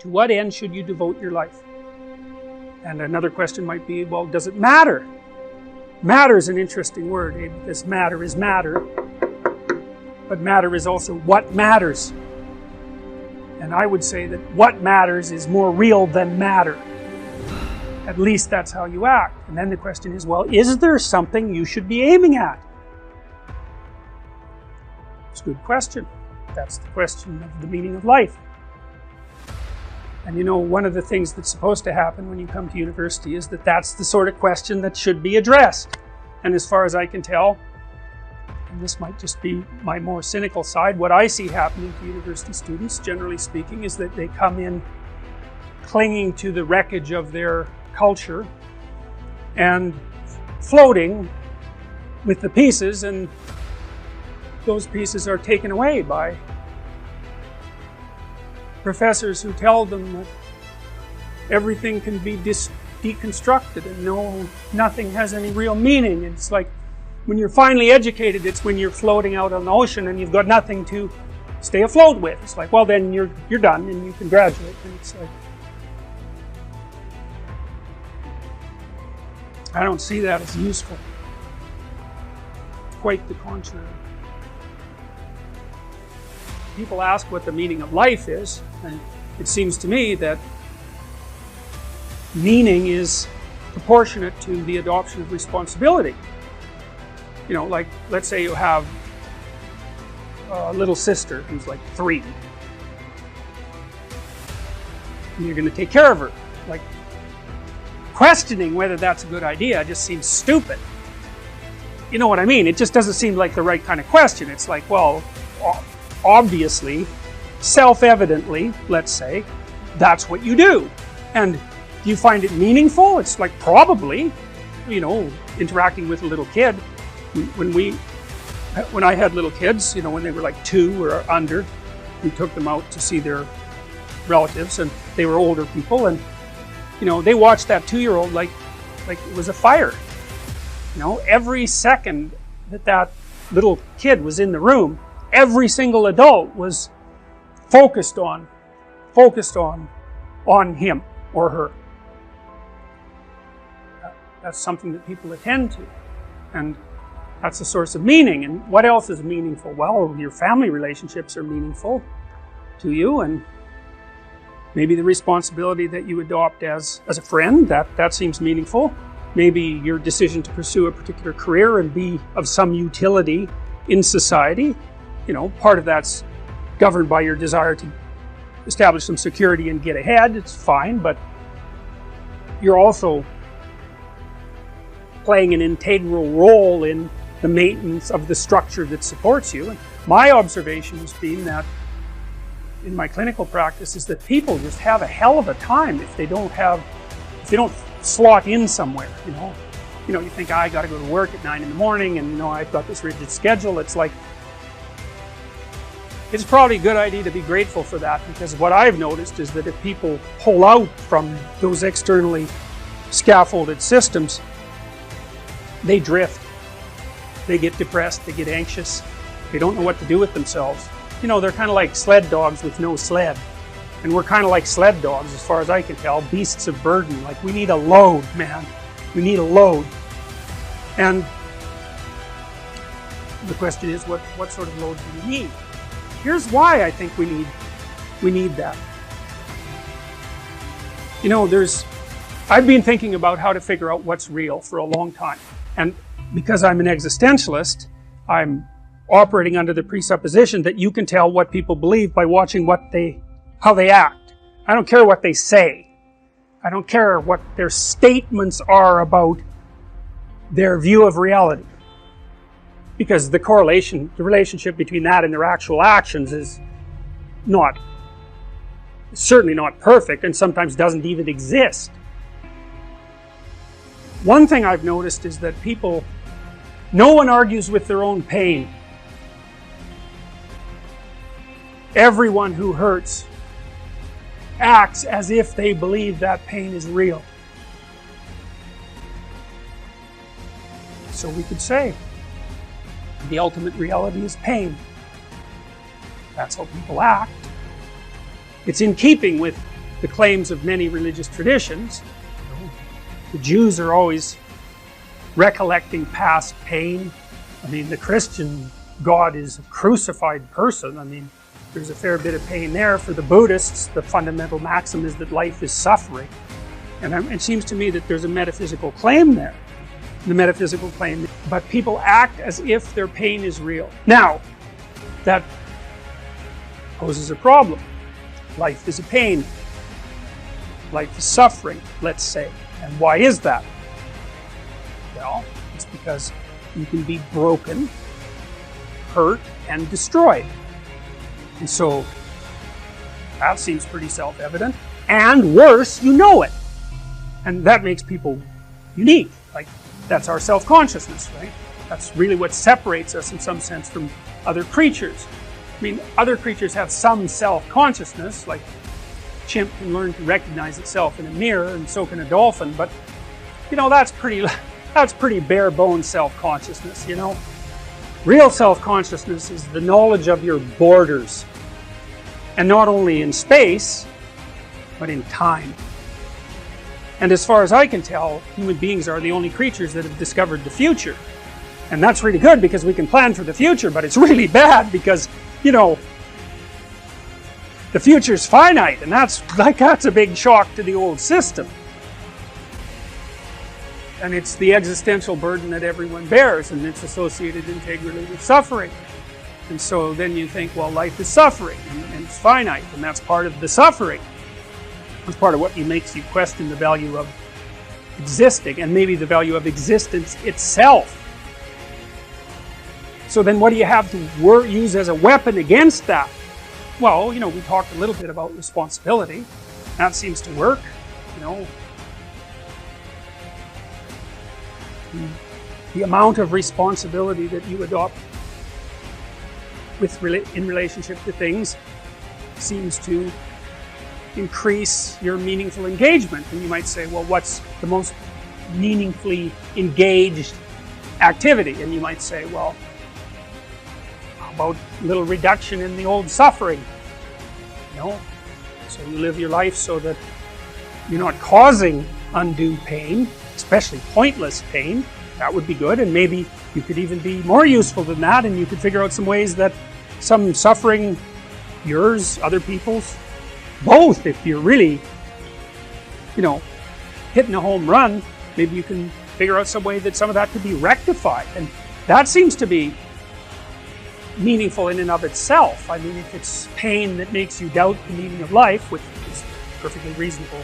To what end should you devote your life? And another question might be, well, does it matter? Matter is an interesting word, because matter is matter, but matter is also what matters. And I would say that what matters is more real than matter. At least that's how you act. And then the question is, well, is there something you should be aiming at? It's a good question. That's the question of the meaning of life. And you know, one of the things that's supposed to happen when you come to university is that that's the sort of question that should be addressed. And as far as I can tell, and this might just be my more cynical side, what I see happening to university students, generally speaking, is that they come in clinging to the wreckage of their culture and floating with the pieces, and those pieces are taken away by professors who tell them that everything can be deconstructed and nothing has any real meaning. It's like when you're finally educated, it's when you're floating out on the ocean and you've got nothing to stay afloat with. It's like, well, then you're done and you can graduate. And it's like, I don't see that as useful. Quite the contrary. People ask what the meaning of life is, and it seems to me that meaning is proportionate to the adoption of responsibility. You know, like, let's say you have a little sister who's like 3, and you're going to take care of her. Like, questioning whether that's a good idea just seems stupid. You know what I mean? It just doesn't seem like the right kind of question. It's like, well, obviously, self-evidently, let's say, that's what you do. And do you find it meaningful? It's like, probably, you know, interacting with a little kid. When I had little kids, you know, when they were like 2 or under, we took them out to see their relatives, and they were older people, and you know, they watched that 2-year-old like it was a fire. You know, every second that little kid was in the room, every single adult was focused on him or her. That's something that people attend to, and that's a source of meaning. And what else is meaningful? Well, your family relationships are meaningful to you, and maybe the responsibility that you adopt as a friend, that seems meaningful. Maybe your decision to pursue a particular career and be of some utility in society. You know, part of that's governed by your desire to establish some security and get ahead. It's fine, but you're also playing an integral role in the maintenance of the structure that supports you. And my observation has been that in my clinical practice is that people just have a hell of a time if they don't slot in somewhere. You think, I got to go to work at 9 in the morning, and I've got this rigid schedule. It's like, it's probably a good idea to be grateful for that, because what I've noticed is that if people pull out from those externally scaffolded systems, they drift. They get depressed, they get anxious, they don't know what to do with themselves. They're kind of like sled dogs with no sled. And we're kind of like sled dogs, as far as I can tell, beasts of burden. Like, we need a load, man. We need a load. And the question is, what sort of load do we need? Here's why I think we need that. I've been thinking about how to figure out what's real for a long time. And because I'm an existentialist, I'm operating under the presupposition that you can tell what people believe by watching how they act. I don't care what they say. I don't care what their statements are about their view of reality. Because the relationship between that and their actual actions is certainly not perfect, and sometimes doesn't even exist. One thing I've noticed is that no one argues with their own pain. Everyone who hurts acts as if they believe that pain is real. So we could say the ultimate reality is pain. That's how people act. It's in keeping with the claims of many religious traditions. The Jews are always recollecting past pain. I mean, the Christian God is a crucified person. I mean, there's a fair bit of pain there. For the Buddhists, the fundamental maxim is that life is suffering. And it seems to me that there's a metaphysical claim there. The metaphysical claim, but people act as if their pain is real. Now, that poses a problem. Life is a pain. Life is suffering, let's say. And why is that? Well, it's because you can be broken, hurt, and destroyed. And so, that seems pretty self-evident. And worse, you know it. And that makes people unique. Like, that's our self-consciousness, right? That's really what separates us in some sense from other creatures. I mean, other creatures have some self-consciousness, like a chimp can learn to recognize itself in a mirror, and so can a dolphin, but, you know, that's pretty bare-bones self-consciousness, you know? Real self-consciousness is the knowledge of your borders, and not only in space, but in time. And as far as I can tell, human beings are the only creatures that have discovered the future. And that's really good because we can plan for the future, but it's really bad because, you know, the future's finite, and that's a big shock to the old system. And it's the existential burden that everyone bears, and it's associated integrally with suffering. And so then you think, well, life is suffering, and it's finite, and that's part of the suffering. It's part of what makes you question the value of existing, and maybe the value of existence itself. So then what do you have to use as a weapon against that? Well, you know, we talked a little bit about responsibility. That seems to work, you know. The amount of responsibility that you adopt in relationship to things seems to increase your meaningful engagement. And you might say, well, what's the most meaningfully engaged activity? And you might say, well, how about a little reduction in the old suffering? You know, so you live your life so that you're not causing undue pain, especially pointless pain. That would be good, and maybe you could even be more useful than that, and you could figure out some ways that some suffering, yours, other people's, both, if you're really, you know, hitting a home run, maybe you can figure out some way that some of that could be rectified. And that seems to be meaningful in and of itself. I mean, if it's pain that makes you doubt the meaning of life, which is perfectly reasonable,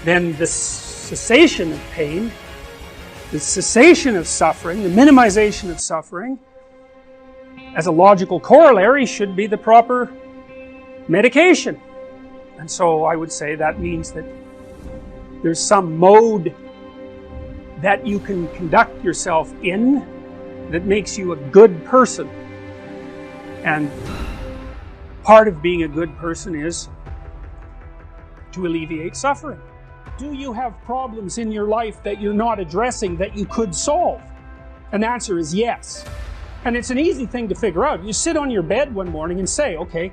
then the cessation of pain, the cessation of suffering, the minimization of suffering, as a logical corollary, should be the proper medication. And so I would say that means that there's some mode that you can conduct yourself in that makes you a good person. And part of being a good person is to alleviate suffering. Do you have problems in your life that you're not addressing that you could solve? And the answer is yes. And it's an easy thing to figure out. You sit on your bed one morning and say, okay,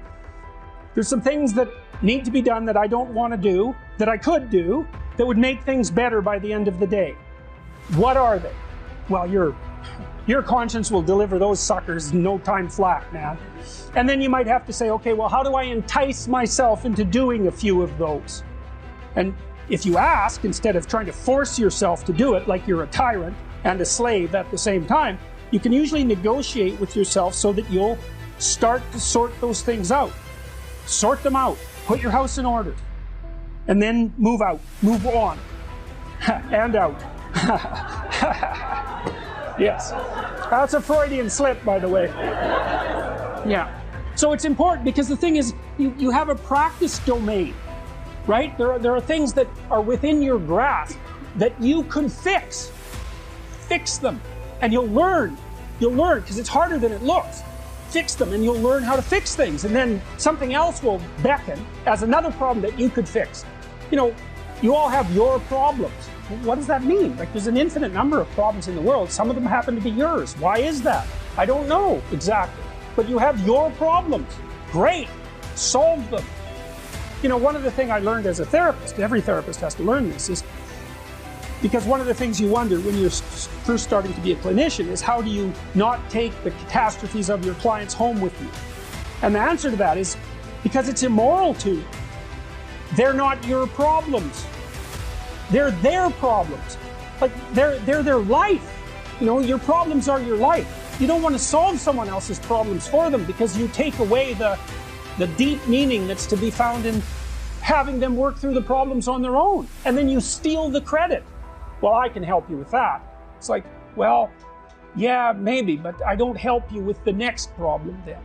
there's some things that need to be done that I don't want to do, that I could do, that would make things better by the end of the day. What are they? Well, your conscience will deliver those suckers in no time flat, man. And then you might have to say, okay, well, how do I entice myself into doing a few of those? And if you ask, instead of trying to force yourself to do it like you're a tyrant and a slave at the same time, you can usually negotiate with yourself so that you'll start to sort those things out. Sort them out. Put your house in order. And then move out. Move on. And out. Yes. That's a Freudian slip, by the way. Yeah. So it's important because the thing is, you have a practice domain, right? There are things that are within your grasp that you can fix. Fix them. And you'll learn. You'll learn because it's harder than it looks. Fix them and you'll learn how to fix things, and then something else will beckon as another problem that you could fix. You know, you all have your problems. What does that mean? Like, there's an infinite number of problems in the world. Some of them happen to be yours. Why is that? I don't know exactly. But you have your problems. Great. Solve them. You know, one of the things I learned as a therapist, every therapist has to learn this, is because one of the things you wonder when you're first starting to be a clinician is how do you not take the catastrophes of your clients home with you? And the answer to that is because it's immoral to. They're not your problems. They're their problems. Like, they're their life. You know, your problems are your life. You don't want to solve someone else's problems for them because you take away the deep meaning that's to be found in having them work through the problems on their own. And then you steal the credit. Well, I can help you with that. It's like, well, yeah, maybe, but I don't help you with the next problem then.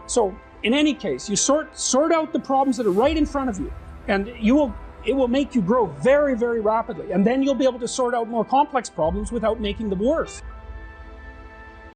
So in any case, you sort out the problems that are right in front of you, and it will make you grow very, very rapidly. And then you'll be able to sort out more complex problems without making them worse.